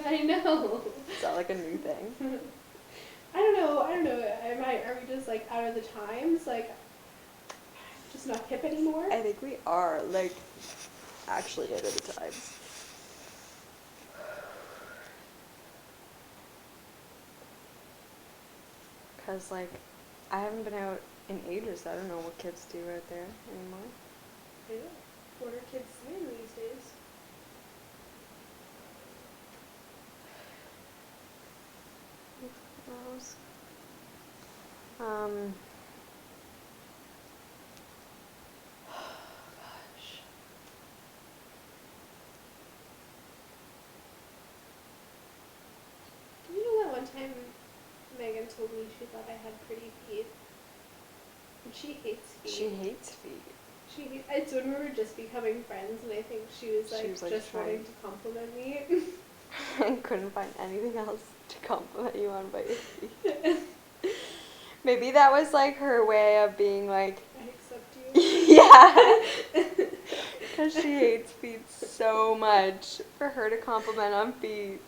I know. Is that like a new thing? I don't know. Are we just like out of the times? Like, just not hip anymore? I think we are, like, actually out of the times. Because, like, I haven't been out in ages. I don't know what kids do out there anymore. Yeah. What are kids doing these days? What else? Gosh. You know that one time Megan told me she thought I had pretty feet? And she hates feet. She hates feet. It's when we were just becoming friends, and I think she was like just wanting to compliment me. I couldn't find anything else to compliment you on but your feet. Maybe that was like her way of being like, I accept you. yeah. Because she hates feet so much. For her to compliment on feet.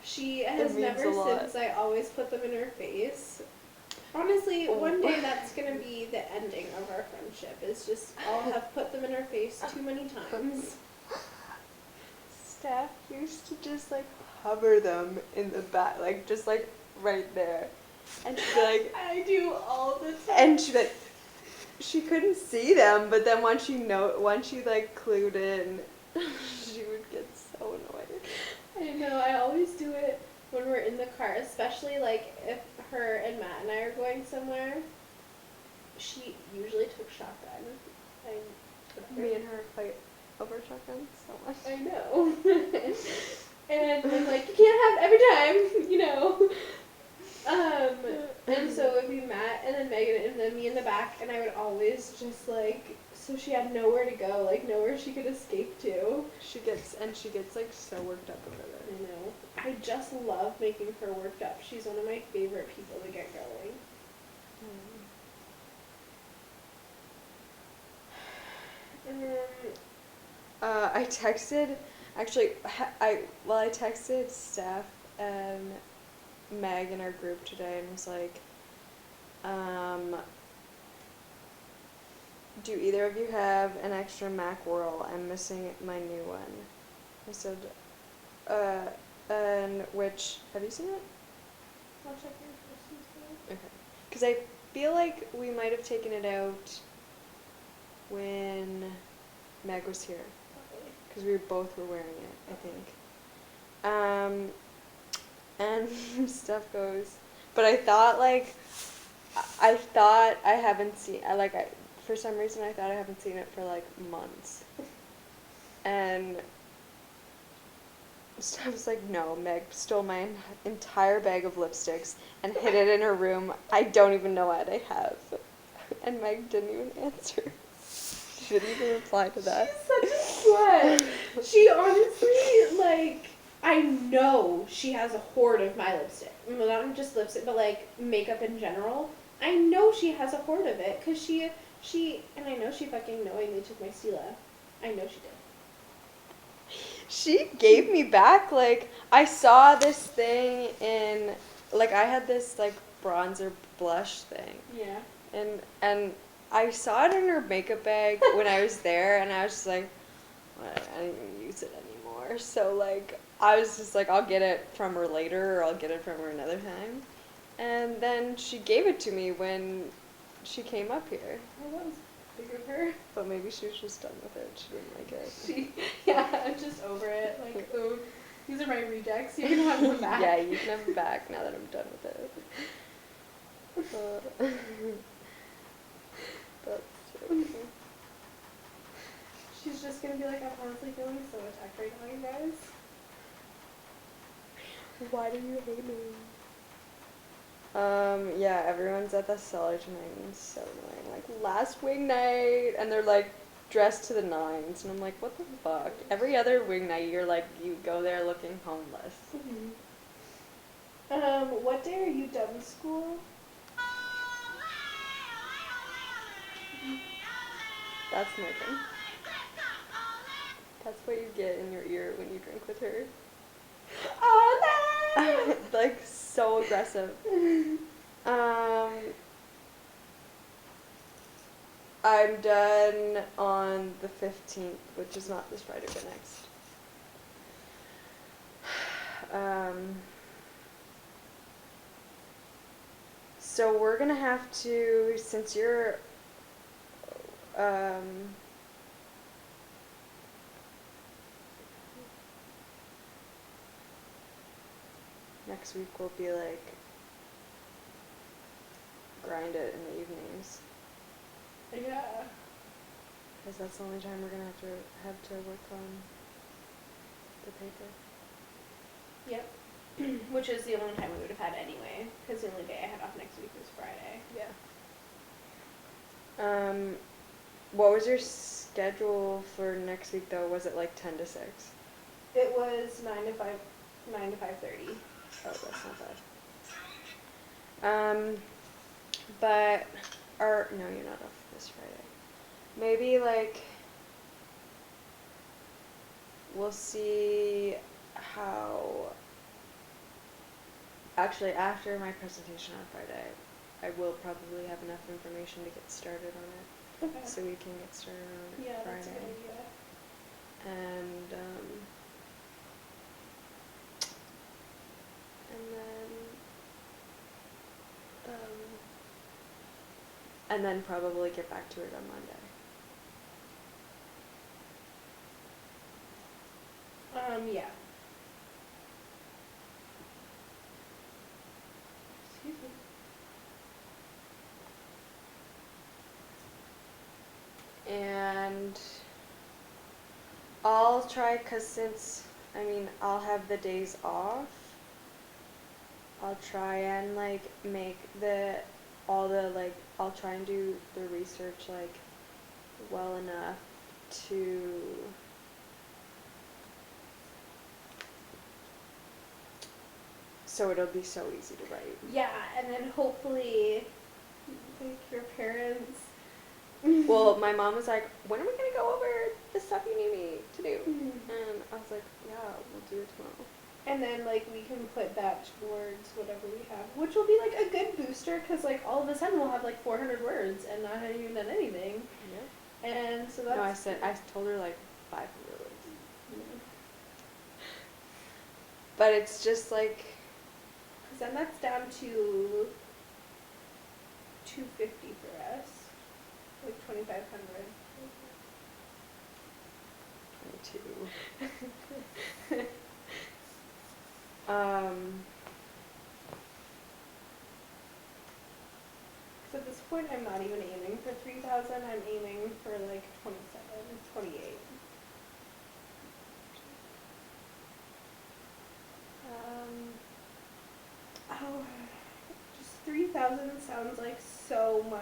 She has never since I always put them in her face. Honestly, one day that's going to be the ending of our friendship. Is just I'll have put them in her face too many times. Steph used to just like hover them in the back, like just like right there. And she'd be like, I do all the time. And she'd be like, she couldn't see them, but then once she like clued in, she would get so annoyed. I know, I always do it when we're in the car, especially like if her and Matt and I are going somewhere. She usually took shotgun. Me and her fight over shotguns so much. I know. And I'm like, you can't have every time, you know. And so it would be Matt and then Megan and then me in the back, and I would always just like, so she had nowhere to go, like nowhere she could escape to. She gets like so worked up over it. I know. I just love making her worked up. She's one of my favorite people to get going. I texted, I texted Steph and Meg in our group today and was like, do either of you have an extra Mac Whirl? I'm missing my new one. I said, and which, have you seen it? I'll check your questions. Okay. Because I feel like we might have taken it out when Meg was here. Because we both were wearing it, I think. And Steph goes, but I thought I haven't seen, for some reason I thought I haven't seen it for like months. And Steph was like, no, Meg stole my entire bag of lipsticks and hid it in her room. I don't even know what I have. And Meg didn't even answer. She didn't even reply to that. She's such a slut. She honestly, like, I know she has a hoard of my lipstick. Well, not just lipstick, but like makeup in general. I know she has a hoard of it because she, and I know she fucking knowingly took my Stila. I know she did. She gave me back, like, I saw this thing in, like, I had this, like, bronzer blush thing. Yeah. And I saw it in her makeup bag when I was there, and I was just like, well, I don't even use it anymore. So, like, I was just like, I'll get it from her later, or I'll get it from her another time. And then she gave it to me when she came up here. Well, that was big of her. But maybe she was just done with it. She didn't like it. Yeah, I'm just over it. Like, oh, these are my rejects. You can have them back. Yeah, you can have them back now that I'm done with it. That's true. She's just gonna be like, I'm honestly feeling so attacked right now, you guys. Why do you hate me? Yeah, everyone's at the cellar tonight and it's so annoying. Like, last wing night, and they're like dressed to the nines, and I'm like, what the fuck? Every other wing night, you're like, you go there looking homeless. Mm-hmm. What day are you done school? That's Megan. That's what you get in your ear when you drink with her. I like so aggressive. I'm done on the 15th, which is not this Friday, but next. So we're gonna have to, since you're, next week will be like, grind it in the evenings. Yeah. Because that's the only time we're gonna have to work on the paper. Yep. Which is the only time we would have had anyway, because the only day I had off next week was Friday. Yeah. What was your schedule for next week though? Was it like 10 to 6? It was 9 to 5, 9 to 5:30. Oh, that's not bad. But, no, you're not off this Friday. Maybe like, we'll see how, actually after my presentation on Friday, I will probably have enough information to get started on it. Okay. So we can get started on it Friday. That's a good idea. And then probably get back to it on Monday. Yeah. Excuse me. And I'll try, cause since, I'll have the days off, I'll try and like make I'll try and do the research like well enough to so it'll be so easy to write. Yeah, and then hopefully, like, your parents. Well, my mom was like, when are we going to go over the stuff you need me to do? And I was like, yeah, we'll do it tomorrow. And then, like, we can put that towards whatever we have, which will be, like, a good booster, because, like, all of a sudden we'll have, like, 400 words and not have even done anything. Yeah. And so that's... No, I told her, like, 500 words. Yeah. But it's just, like... Because then that's down to 250 for us. Like, 2,500. 22. So at this point, I'm not even aiming for 3,000. I'm aiming for like 27, 28. Oh, just 3,000 sounds like so much.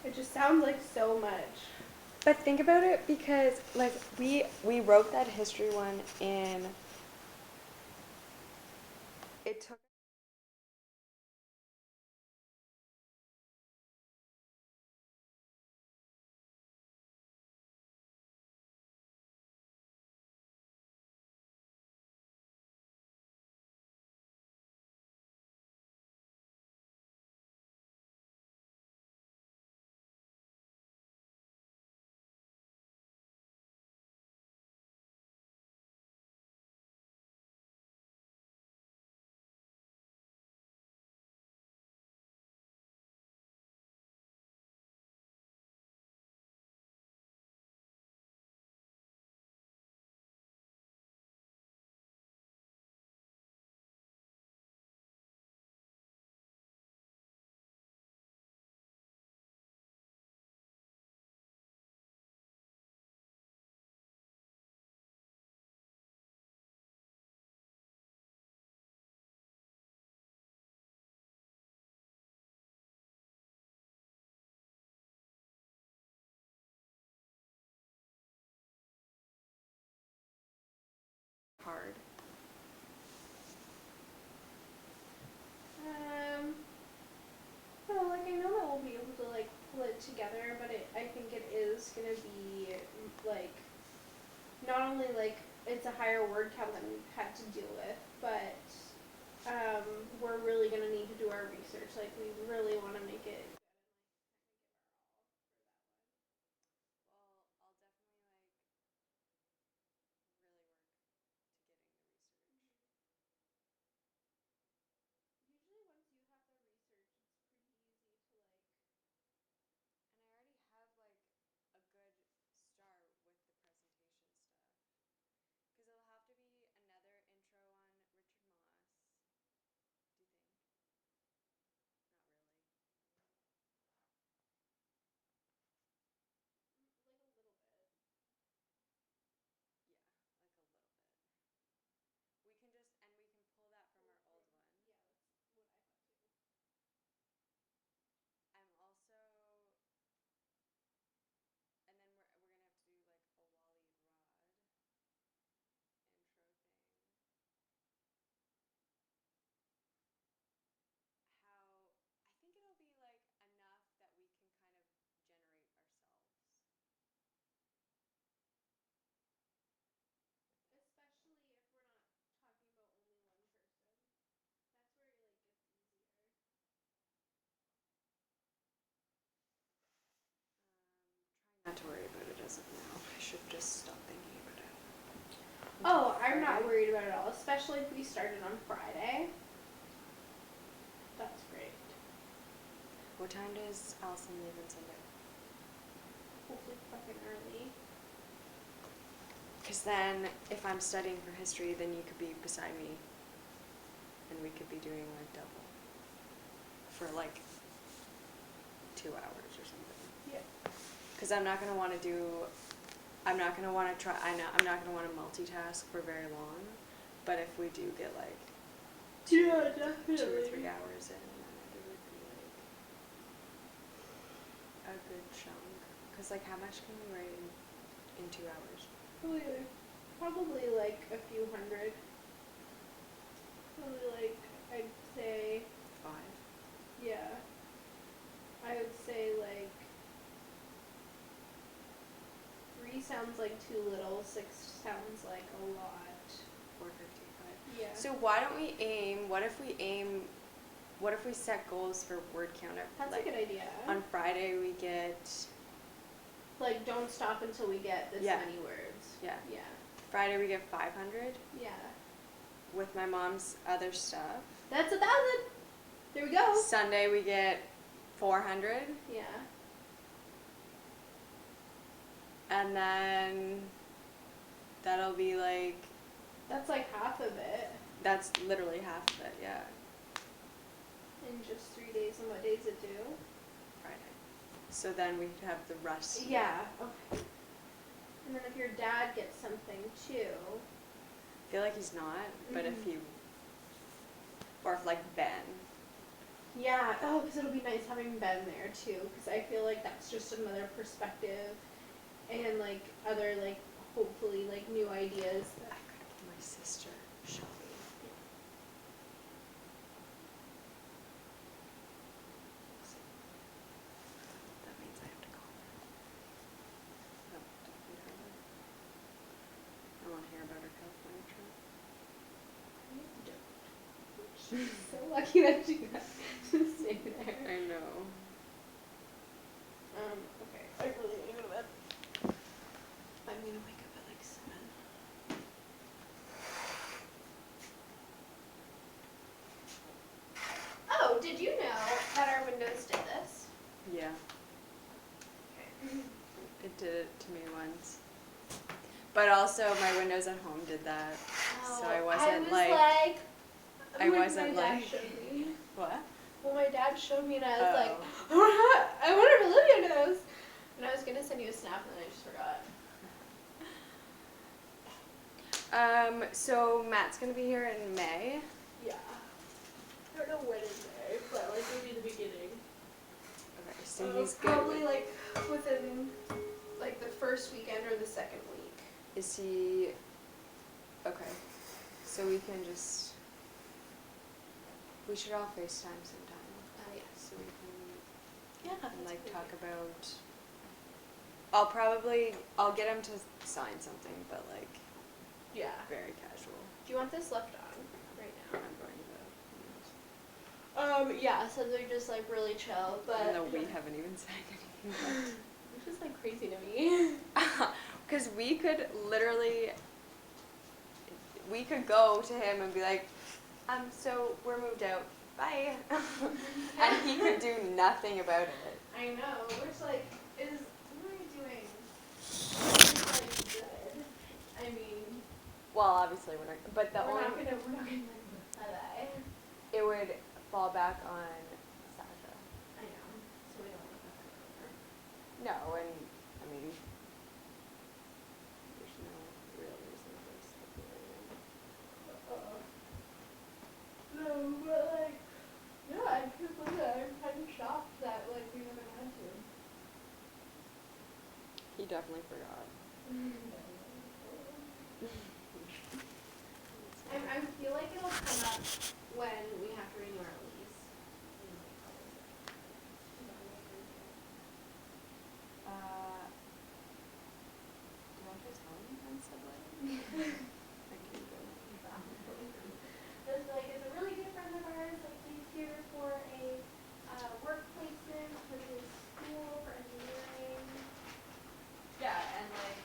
It just sounds like so much. But think about it, because like we wrote that history one in. It took. Hard. No, like I know that we'll be able to like pull it together, but I think it is gonna be like not only like it's a higher word count than we've had to deal with, but should just stop thinking about it. Oh, I'm not worried about it at all, especially if we started on Friday. That's great. What time does Allison leave on Sunday? Hopefully fucking early. Because then, if I'm studying for history, then you could be beside me, and we could be doing like double for like 2 hours or something. Yeah. Because I'm not gonna want to I'm not gonna want to I'm not gonna want to multitask for very long. But if we do get like Yeah, definitely. 2 or 3 hours in, then it would be like a good chunk. Because like, how much can we write in 2 hours? Probably like a few hundred. Probably like, I'd say, 5. yeah. I would say like 3 sounds like too little, 6 sounds like a lot. 455. Yeah. So why don't we aim? What if we set goals for word count? That's like, a good idea. On Friday we get. Like, don't stop until we get this Yeah. many words. Yeah. Yeah. Friday we get 500 Yeah. with my mom's other stuff. That's 1,000. There we go. Sunday we get 400. Yeah. And then that'll be like. That's like half of it That's literally half of it, yeah. in just 3 days. And what days it due? Friday. So then we could have the rest. Yeah. Okay. And then if your dad gets something too. I feel like he's not, but if Mhm. he. Or if like Ben. Yeah. Oh, because it'll be nice having Ben there too. Because I feel like that's just another perspective, and like other like hopefully like new ideas. I could give my sister Shelby. That means I have to call her. No, don't be her. I want to hear about her California trip. She's so lucky that she got to stay there. I know. Okay. I really need to go to bed. I'm gonna wake up at like 7. Oh, did you know that our windows did this? Yeah, Okay. it did it to me once. But also my windows at home did that. So I wasn't like. I wasn't my dad like. showed me. What? Well, my dad showed me and I was Oh. like, I wonder if Olivia knows. And I was gonna send you a snap and then I just forgot. So Matt's gonna be here in May. Yeah. I don't know when in May, but like maybe the beginning. Okay, so he's good. Probably like within like the first weekend or the second week. Is he? Okay, so we can just. We should all FaceTime sometime. Yeah. So we can. Yeah. And like talk about. I'll get him to sign something, but like Yeah. very casual. Do you want this left on right I'm now? going to. Yeah. So they're just like really chill, but. Even though we haven't even signed anything. Which is like crazy to me. Because we could literally. We could go to him and be like, so we're moved out. Bye. And he could do nothing about it. I know, which like is what are you doing? It's like good. I mean, Well, obviously we're not. But the we're only not gonna bye. it would fall back on Sasha. I know, so we don't want that. No, and I mean, there's no real reason for us to do anything. No, but like, yeah, I can't believe it. I'm kind of shocked that like we haven't had to. He definitely forgot. I feel like it'll come up when we have to renew our lease. Do you want to tell him on Subway? I can go. This like is a really good friend of ours. Like he's here for a work placement with his school for engineering. Yeah, and like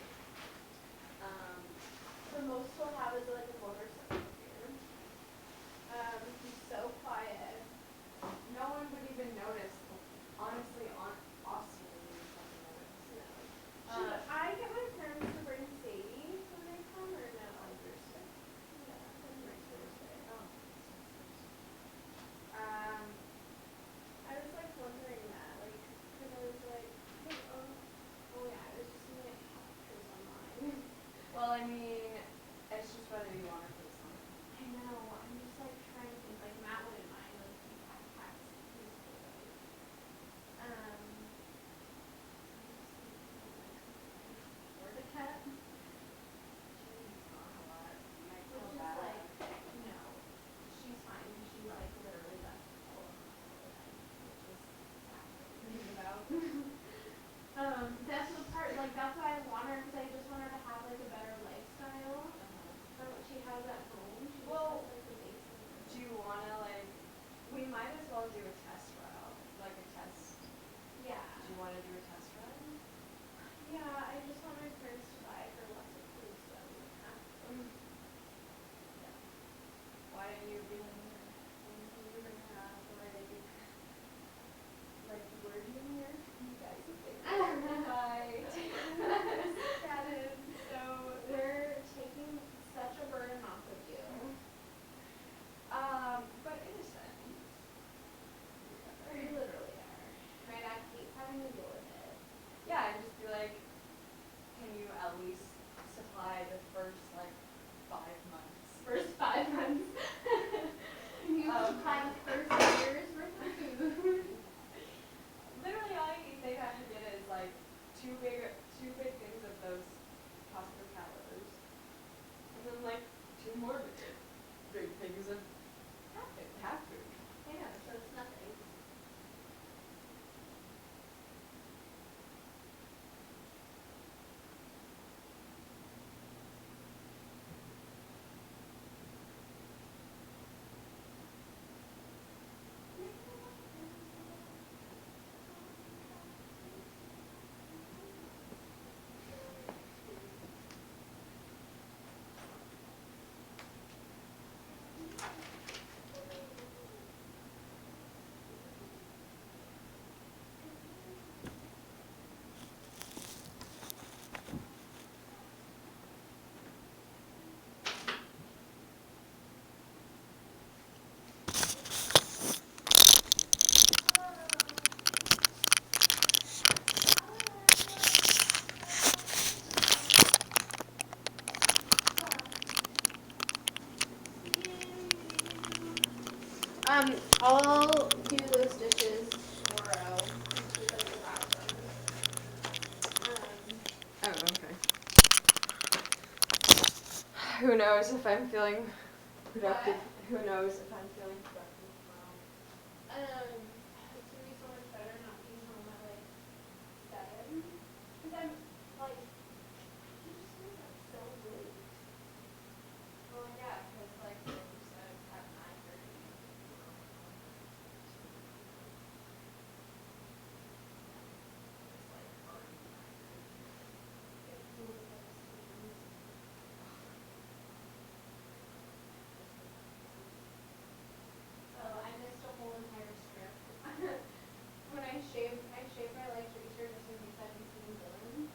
I'll do those dishes tomorrow. Because I forgot them. Oh, okay. Who knows if I'm feeling productive? Who knows if I'm feeling productive tomorrow? It's gonna be so much better not being home at like 7. Cause I'm like, I just wake up so late. Well, yeah, because like you said, at 9:30. It's like already 9:30. It's one of those things. So I missed a whole entire strip. When I shaved my legs eraser just in case I hadn't seen Dylan.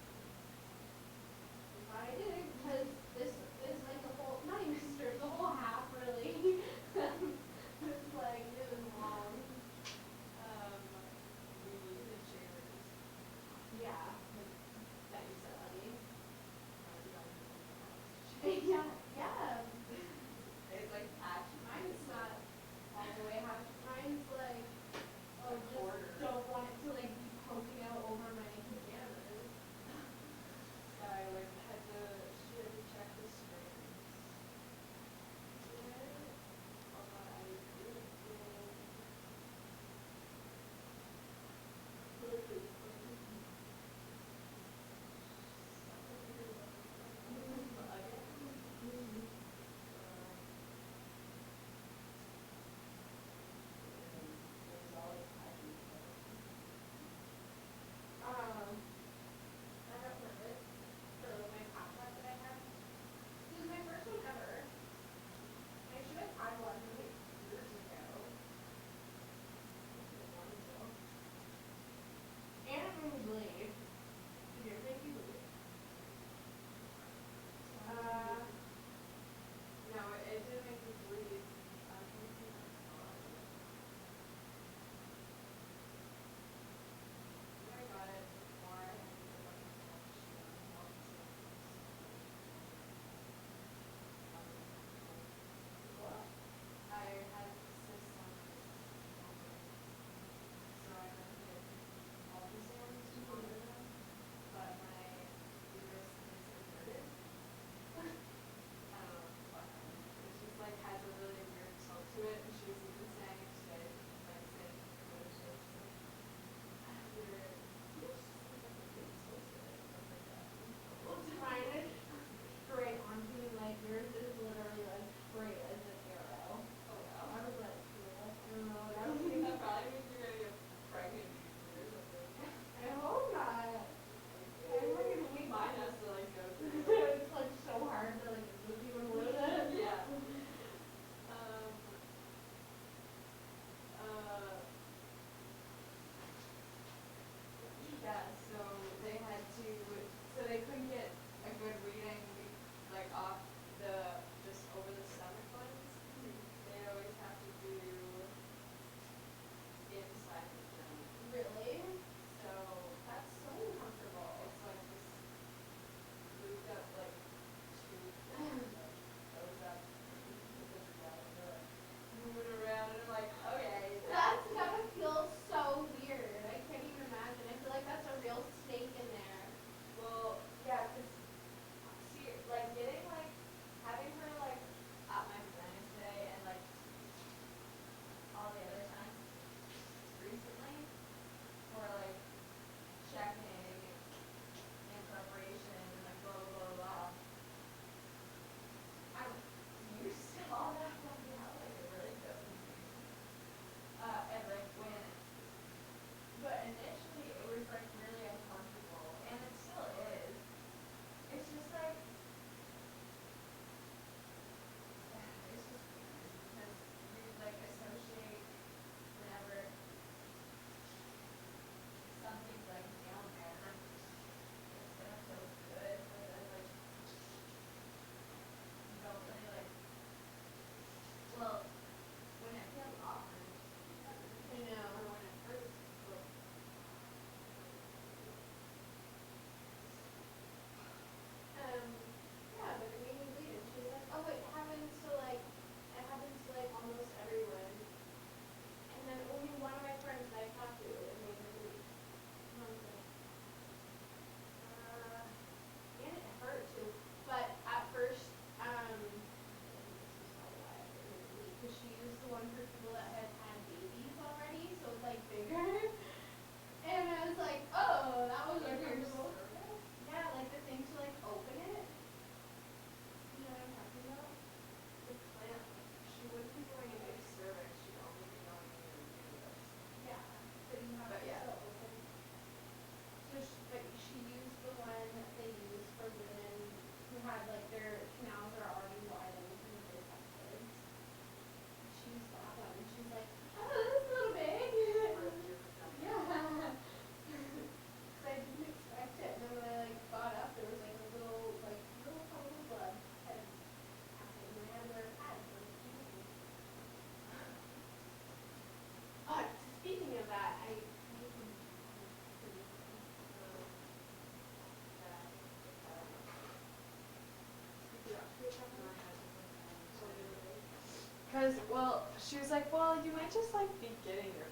she was like, well, you might just like be getting your